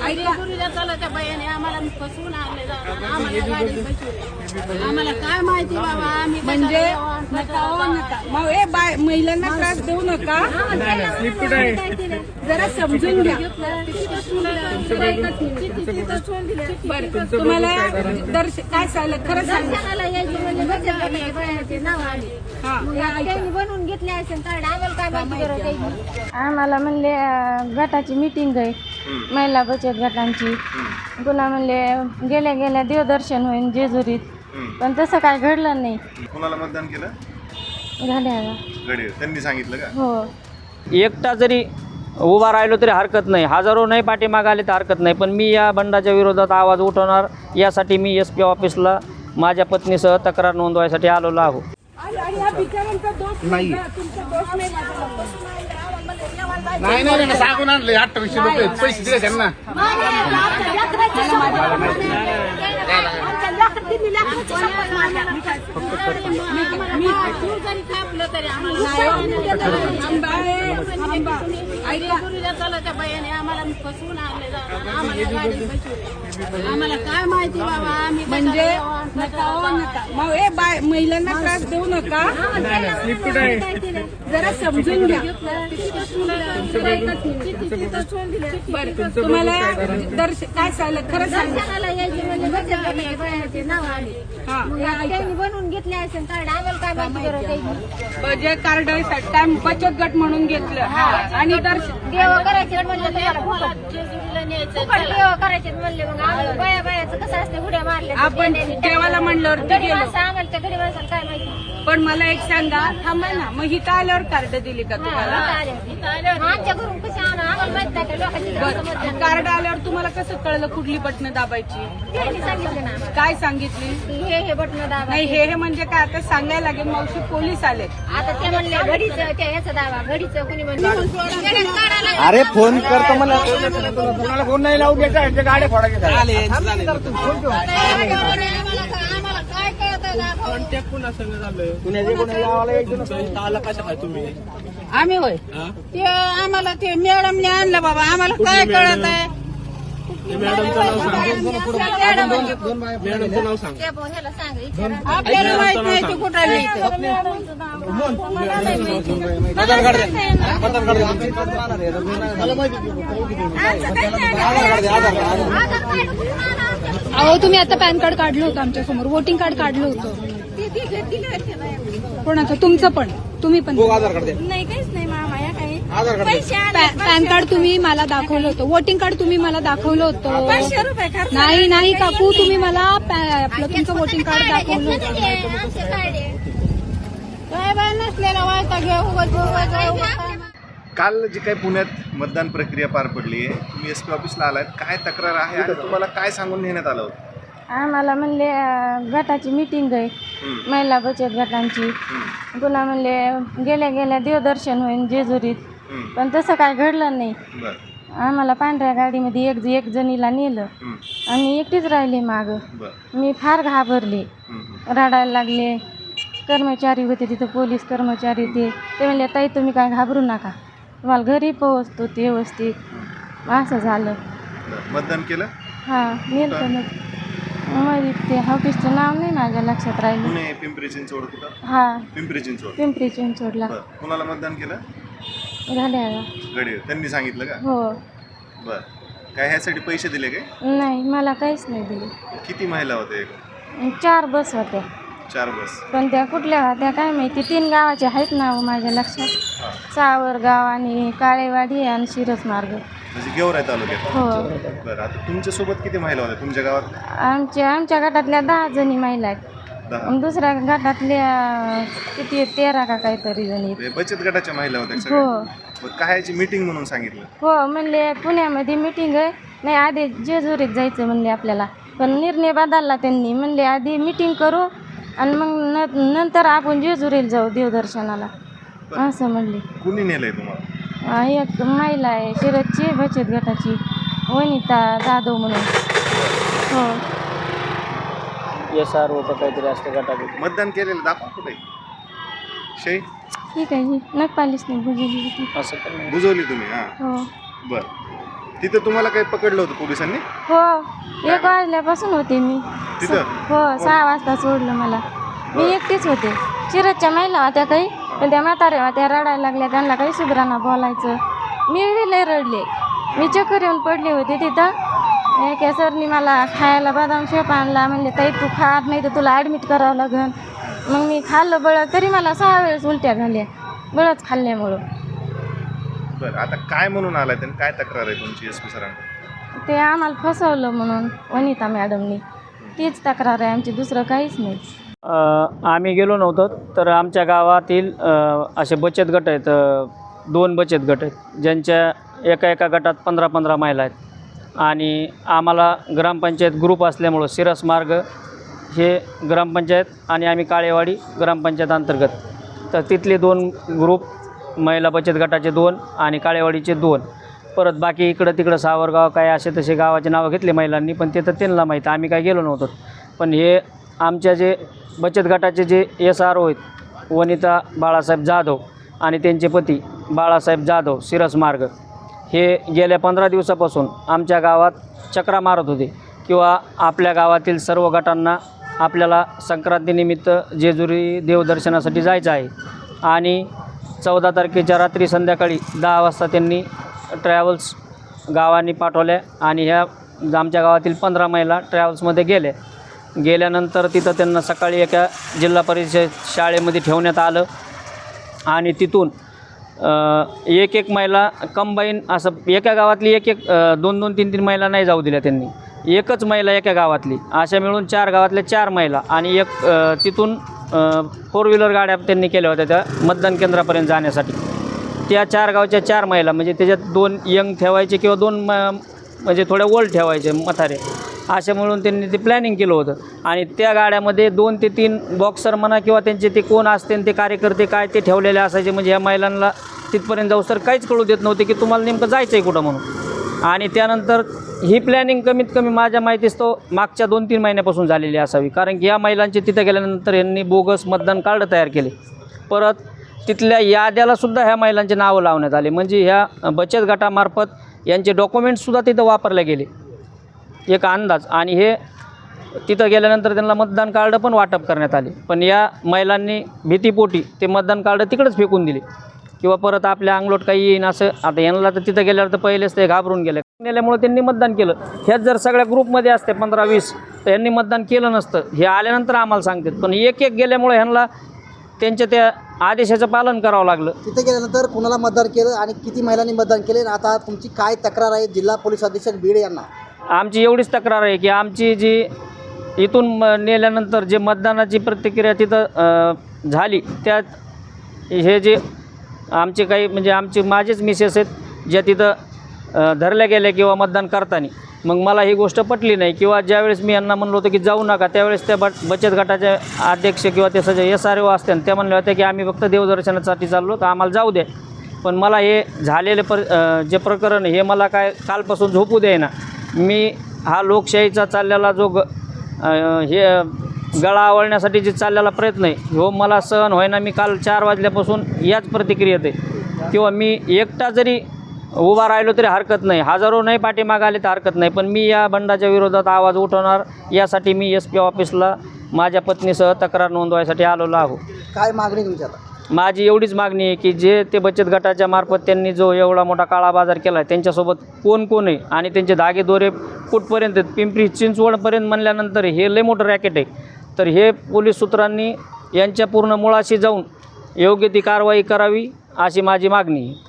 चालत बायाने आम्हाला फसवून आणले आम्हाला गाडी बसवली. आम्हाला काय माहिती बाबा आम्ही म्हणजे नका हो नका मग ए बाय महिलांना त्रास देऊ नका. जरा समजून घ्या. बरं तुम्हाला काय सांगलं खरं सांगा. बनवून घेतले असेल कार्ड आम्हाला काय माहिती करत. आम्हाला म्हणले गटाची मीटिंग आहे महिला बचत गटांची. पुन्हा म्हणले गेल्या गेल्या देवदर्शन होईल जेजुरीत, पण तसं काय घडलं नाही. कोणाला मतदान केलं? घड्याळा. घड्याळ त्यांनी सांगितलं का? हो. एकटा जरी उभा राहिलो तरी हरकत नाही, हजारो नाही पाठीमागे आले तर हरकत नाही, पण मी या बंडाच्या विरोधात आवाज उठवणार. यासाठी मी SP ऑफिसला माझ्या पत्नीसह तक्रार नोंदवायसाठी आलेलो आहो. नाही सांगून आणले 2800 रुपये पैसे दिले त्यांना. बायाने आम्हाला फसवून आणले आम्हाला गाडी बसवली. आम्हाला काय माहिती बाबा आम्ही म्हणजे नका हो नका मग ए बाय महिलांना त्रास देऊ नका. जरा समजून घ्या. बरं तुम्हाला काय सांगलं खरं सांगा. बनवून घेतले असेल कार्ड आम्हाला काय माहिती करत. बचत कार्ड काय बचत गट म्हणून घेतलं आणि देव करायचे म्हणलं देव करायचे म्हणले मग आम्हाला बाया बायाचं कसं असते उड्या मारल्या आपण देवाला म्हणल्यावरती गेलो. आम्हाला त्या गडी माणसाला काय माहिती. पण मला एक सांगा थांबा ना मग हिथं आल्यावर कार्ड दिली का तुम्हाला? आमच्या घरून कशी आणा आम्हाला माहित नाही का लोकांची. कार्ड आल्यावर तुम्हाला कसं कळलं कुठली बटणं दाबायची? त्यांनी सांगितलं ना काय सांगितली? हे बटन दाबा. नाही हे म्हणजे काय आता सांगायला लागेल. मावशी पोलीस आले. आता ते म्हणले घडीचं त्या याचा दाबा घडीचं कुणी म्हणलं. अरे फोन करतो मला कोणाला फोन नाही लावू द्यायचा यांच्या गाड्या फोडायच्या. आम्हाला काय कळत तुम्ही आम्ही होय ते आम्हाला ते मॅडमने आणलं बाबा. आम्हाला काय कळत आहे? मॅडमचं नाव सांग. आपल्याला माहित नाही ते कुठं आली. आधार कार्ड द्या. आधार कार्ड द्या. मला माहिती अहो तुम्ही आता पॅन कार्ड काढलं होतं आमच्या समोर, वोटिंग कार्ड काढलं होतं. कोणाचं? तुमचं पण? तुम्ही पण? आधार कार्ड द्या. नाही काहीच नाही मामा या काही आधार कार्ड पॅन कार्ड तुम्ही मला दाखवलं होतं, वोटिंग कार्ड तुम्ही मला दाखवलं होतं. 500 रुपये खर्च. नाही नाही काकू, तुम्ही मला आपलं तुमचं वोटिंग कार्ड दाखवलं होतं. काय बाय नसलेला वायता घेऊ. काल जी काही पुण्यात मतदान प्रक्रिया पार पडली आहे, तुम्ही SP ऑफिसला आलात, काय तक्रार आहे आणि तुम्हाला काय सांगून नेण्यात आलं होतं? आम्हाला म्हणले गटाची मीटिंग आहे महिला बचत गटांची. पुन्हा म्हणले गेल्या गेल्या देवदर्शन होईल जेजुरीत, पण तसं काय घडलं नाही. बरं आम्हाला पांढऱ्या गाडीमध्ये एक जणीला नेलं. आम्ही एकटीच राहिले मागं. मी फार घाबरले, रडायला लागले. कर्मचारी होते तिथं, पोलीस कर्मचारी ते म्हणले ताई तुम्ही काय घाबरू नका, तुम्हाला घरी पोहोचतो ते व्यवस्थित. असं झालं. मतदान केलं? हां नेलं. मग ते ऑफिसचं नाव नाही माझ्या लक्षात राहिलं. पुणे पिंपरी चिंचवड कुठं? हां पिंपरी चिंचवड. पिंपरी चिंचवडला. कोणाला मतदान केलं? घड्याळा. घड्याळ त्यांनी सांगितलं का? हो. बरं काय ह्यासाठी पैसे दिले काय? नाही मला काहीच नाही दिले. किती महिला होते? 4 बस होत्या. 4 बस. पण त्या कुठल्या होत्या काय माहिती. 3 गावाचे आहेत नाव माझ्या लक्षात. सावरगाव आणि काळेवाडी आणि शिरस मार्ग. म्हणजे गेवराई तालुक्यात? हो. बरं आता तुमच्यासोबत किती महिला होत्या तुमच्या गावात? आमच्या गटातल्या 10 जणी महिला आहेत. 10. दुसऱ्या गटातल्या किती 13 का काहीतरी जणी. बचत गटाच्या महिला होत्या हो. सगळ्या? काय याची मीटिंग म्हणून सांगितलं? हो म्हणले पुण्यामध्ये मीटिंग आहे. नाही आधी जेजुरीत जायचं म्हणले आपल्याला, पण निर्णय बदलला त्यांनी. म्हणले आधी मीटिंग करू आणि मग नंतर आपण जेजुरीला जाऊ देवदर्शनाला, असं म्हणले. कुणी नेलंय तुम्हाला? एक महिला आहे शिरसची बचत गटाची, वनिता जाधव म्हणून. हो. SRO का काहीतरी असतं गटाकडे. मतदान केलेलं दाखवा कुठे शै? ठीक आहे. नगपालीच नाही बुजवली होती. असं पण नाही. बुजवली तुम्ही? हां हो. बरं तिथं तुम्हाला काही पकडलं होतं पोलिसांनी? हो 1 वाजल्यापासून होते मी. तिथं? हो 6 वाजता सोडलं मला. मी एकटीच होते. शिरतच्या महिला होत्या काही, पण त्या म्हाताऱ्या होत्या रडायला लागल्या, त्यांना काही सुधराना बोलायचं. मी लय रडले. मी चक्कर येऊन पडले होते तिथं. एका सरनी मला खायला बदाम शेप आणला, म्हणले ताई तू खात नाही तर तुला ॲडमिट करावं लागेल. मग मी खाल्लं बळं, तरी मला 6 वेळेस उलट्या झाल्या बळच खाल्ल्यामुळं. बरं, आता काय म्हणून आलाय त्यांनी, काय तक्रार आहे तुमची SP सरांना? ते आम्हाला फसवलं म्हणून वनिता मॅडमनी, तीच तक्रार आहे आमची, दुसरं काहीच नाही. आम्ही गेलो नव्हतो. तर आमच्या गावातील असे बचत गट आहेत, 2 बचत गट आहेत, ज्यांच्या एका गटात 15-15 महिला आहेत. आणि आम्हाला ग्रामपंचायत ग्रुप असल्यामुळं सिरस मार्ग हे ग्रामपंचायत आणि आम्ही काळेवाडी ग्रामपंचायत अंतर्गत, तर तिथले 2 ग्रुप, महिला बचत गटाचे 2 आणि काळेवाडीचे 2, परत बाकी इकडं तिकडं सावरगाव काय असे तसे गावाचे नावं घेतले महिलांनी, पण ते तर त्यांना माहीत, आम्ही काय गेलो नव्हतो. पण हे आमच्या जे बचत गटाचे जे SRO आहेत, वनिता बाळासाहेब जाधव आणि त्यांचे पती बाळासाहेब जाधव सिरस मार्ग, हे गेल्या 15 दिवसापासून आमच्या गावात चक्रा मारत होते, किंवा आपल्या गावातील सर्व गटांना आपल्याला संक्रांतीनिमित्त जेजुरी देवदर्शनासाठी जायचं आहे. आणि 14 तारखेच्या रात्री संध्याकाळी 10 वाजता त्यांनी ट्रॅव्हल्स गावांनी पाठवल्या आणि ह्या आमच्या गावातील 15 महिला ट्रॅव्हल्समध्ये गेल्यानंतर तिथं त्यांना सकाळी एका जिल्हा परिषद शाळेमध्ये ठेवण्यात आलं. आणि तिथून एक महिला कंबाईन असं एका गावातली 2-2, 3-3 महिला नाही जाऊ दिल्या त्यांनी. एकच महिला एका गावातली, अशा मिळून 4 गावातल्या 4 महिला आणि तिथून 4 व्हीलर गाड्या त्यांनी केल्या होत्या त्या मतदान केंद्रापर्यंत जाण्यासाठी. त्या 4 गावच्या 4 महिला, म्हणजे त्याच्यात 2 यंग ठेवायचे किंवा 2 म्हणजे थोड्या ओल्ड ठेवायचे म्हातारे, अशा मिळून त्यांनी ते प्लॅनिंग केलं होतं. आणि त्या गाड्यामध्ये 2 ते 3 बॉक्सर म्हणा किंवा त्यांचे ते कोण असते ते कार्यकर्ते काय ते ठेवलेले असायचे. म्हणजे ह्या महिलांना तिथपर्यंत जाऊ तर काहीच कळू देत नव्हते की तुम्हाला नेमकं जायचं आहे कुठं म्हणून. आणि त्यानंतर ही प्लॅनिंग कमीत कमी माझ्या माहितीस तो मागच्या 2-3 महिन्यापासून झालेली असावी, कारण की या महिलांचे तिथं गेल्यानंतर यांनी बोगस मतदान कार्ड तयार केले. परत तिथल्या याद्यालासुद्धा ह्या महिलांचे नावं लावण्यात आले, म्हणजे ह्या बचत गटामार्फत यांचे डॉक्युमेंट्ससुद्धा तिथं वापरले गेले एक अंदाज. आणि हे तिथं गेल्यानंतर त्यांना मतदान कार्ड पण वाटप करण्यात आले, पण या महिलांनी भीतीपोटी ते मतदान कार्ड तिकडंच फेकून दिले, किंवा परत आपल्या अंगलोट काही येईन असं. आता यांना तर तिथं गेल्यावर तर पहिलेच ते घाबरून गेल्यामुळे त्यांनी मतदान केलं. ह्याच जर सगळ्या ग्रुपमध्ये असते 15-20 तर यांनी मतदान केलं नसतं. हे आल्यानंतर आम्हाला सांगतात, पण एक गेल्यामुळे ह्यांना त्यांच्या त्या आदेशाचं पालन करावं लागलं. तिथे गेल्यानंतर कुणाला मतदान केलं आणि किती महिलांनी मतदान केले, आता तुमची काय तक्रार आहे जिल्हा पोलीस अधीक्षक बीड यांना? आमची एवढीच तक्रार आहे की आमची जी इथून नेल्यानंतर जे मतदानाची प्रतिक्रिया तिथं झाली, त्यात हे जे आमचे काही म्हणजे माझेच मिसेस आहेत ज्या तिथं धरल्या गेल्या किंवा मतदान करताना, मग मला ही गोष्ट पटली नाही. किंवा ज्यावेळेस मी यांना म्हणलो होतं की जाऊ नका, त्यावेळेस त्या बचत गटाचे अध्यक्ष किंवा त्याचं जे SRO असते त्या म्हणल्या होत्या की आम्ही फक्त देवदर्शनासाठी चाललो तर आम्हाला जाऊ द्या. पण मला हे झालेले जे प्रकरण हे मला काय कालपासून झोपू द्यायना. मी हा लोकशाहीचा चाललेला जो हे गळा आवळण्यासाठी जे चाललेला प्रयत्न आहे हो मला सहन होईना. मी काल 4 वाजल्यापासून याच प्रतिक्रियेत आहे. किंवा मी एकटा जरी उभा राहिलो तरी हरकत नाही, हजारो नाही पाठीमागे आले तर हरकत नाही, पण मी या बंडाच्या विरोधात आवाज उठवणार. यासाठी मी SP ऑफिसला माझ्या पत्नीसह तक्रार नोंदवायसाठी आलेलो आहो. काय मागणी तुमची आता? माझी एवढीच मागणी आहे की जे ते बचत गटाच्या मार्फत त्यांनी जो एवढा मोठा काळा बाजार केला आहे त्यांच्यासोबत कोण आहे आणि त्यांचे धागेदोरे कुठपर्यंत पिंपरी चिंचवडपर्यंत म्हणल्यानंतर हे लय मोठं रॅकेट आहे. तर हे पोलीस सूत्रांनी यांच्या पूर्ण मुळाशी जाऊन योग्य ती कारवाई करावी अशी माझी मागणी आहे.